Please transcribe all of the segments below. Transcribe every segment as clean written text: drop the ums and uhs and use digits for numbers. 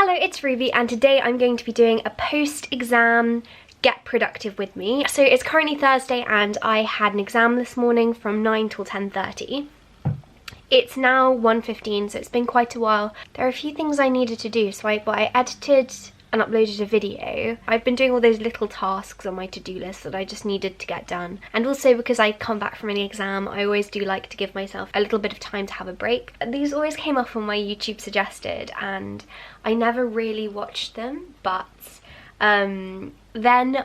Hello, it's Ruby, and today I'm going to be doing a post-exam get productive with me. So it's currently Thursday and I had an exam this morning from 9 till 10:30. It's now 1:15, so it's been quite a while. There are a few things I needed to do, so I edited and uploaded a video. I've been doing all those little tasks on my to-do list that I just needed to get done. And also because I come back from any exam, I always do like to give myself a little bit of time to have a break. These always came up on my YouTube suggested and I never really watched them, but then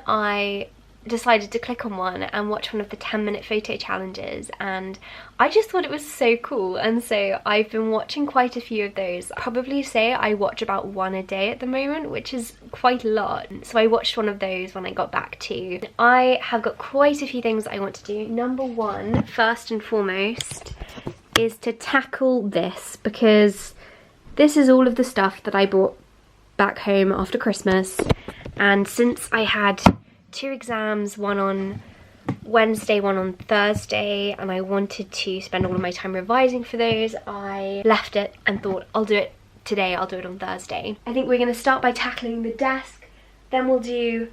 I decided to click on one and watch one of the 10-minute photo challenges, and I just thought it was so cool, and so I've been watching quite a few of those. I'd probably say I watch about one a day at the moment, which is quite a lot. So I watched one of those when I got back too. I have got quite a few things I want to do. Number one, first and foremost, is to tackle this, because this is all of the stuff that I brought back home after Christmas, and since I had 2 exams, one on Wednesday, one on Thursday, and I wanted to spend all of my time revising for those, I left it and thought I'll do it today, I'll do it on Thursday. I think we're going to start by tackling the desk, then we'll do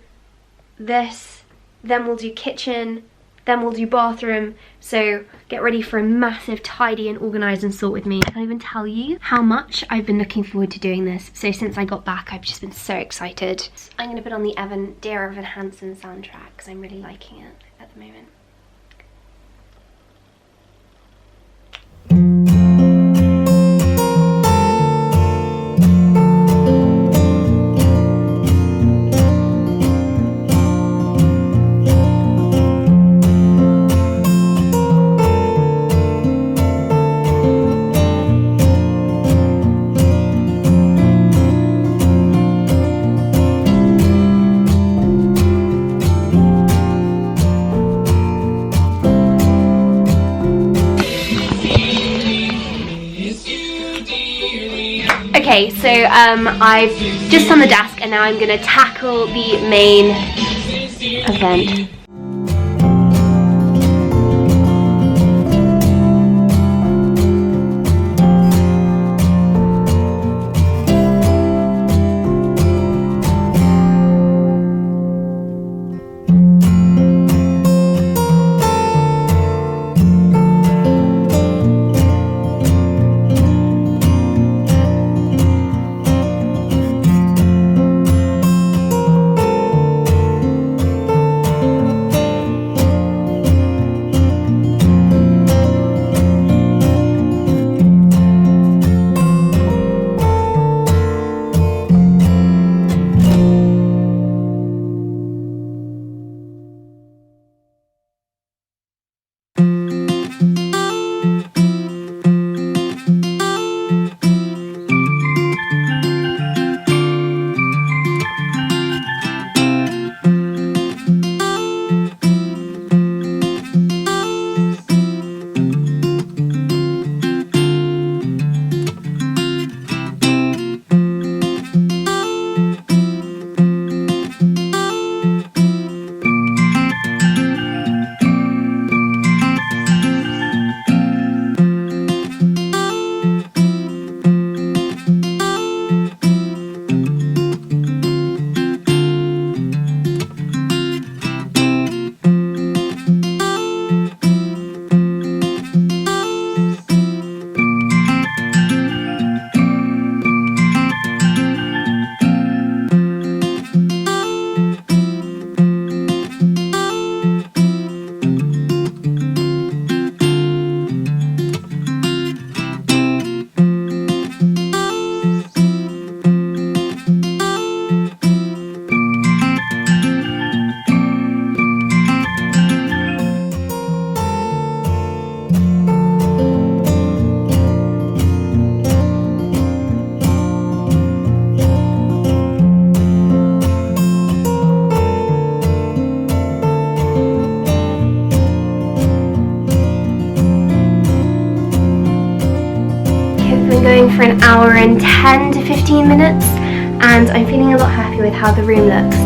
this, then we'll do kitchen, then we'll do bathroom. So get ready for a massive tidy and organise and sort with me. I can't even tell you how much I've been looking forward to doing this. So since I got back, I've just been so excited. I'm going to put on the Dear Evan Hansen soundtrack because I'm really liking it at the moment. Okay, so I've just done the desk and now I'm going to tackle the main event. Going for an hour and 10 to 15 minutes, and I'm feeling a lot happier with how the room looks.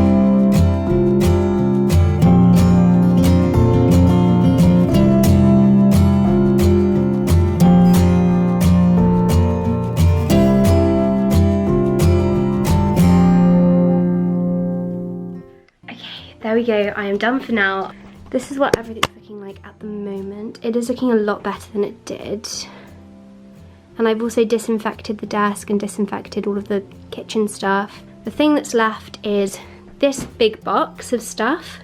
there we go, I am done for now. This is what everything's looking like at the moment. It is looking a lot better than it did. And I've also disinfected the desk and disinfected all of the kitchen stuff. The thing that's left is this big box of stuff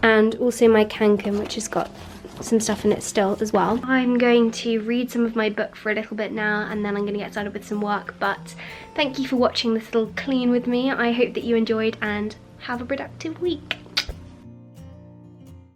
and also my Kanken, which has got some stuff in it still as well. I'm going to read some of my book for a little bit now and then I'm going to get started with some work, but thank you for watching this little clean with me. I hope that you enjoyed and have a productive week.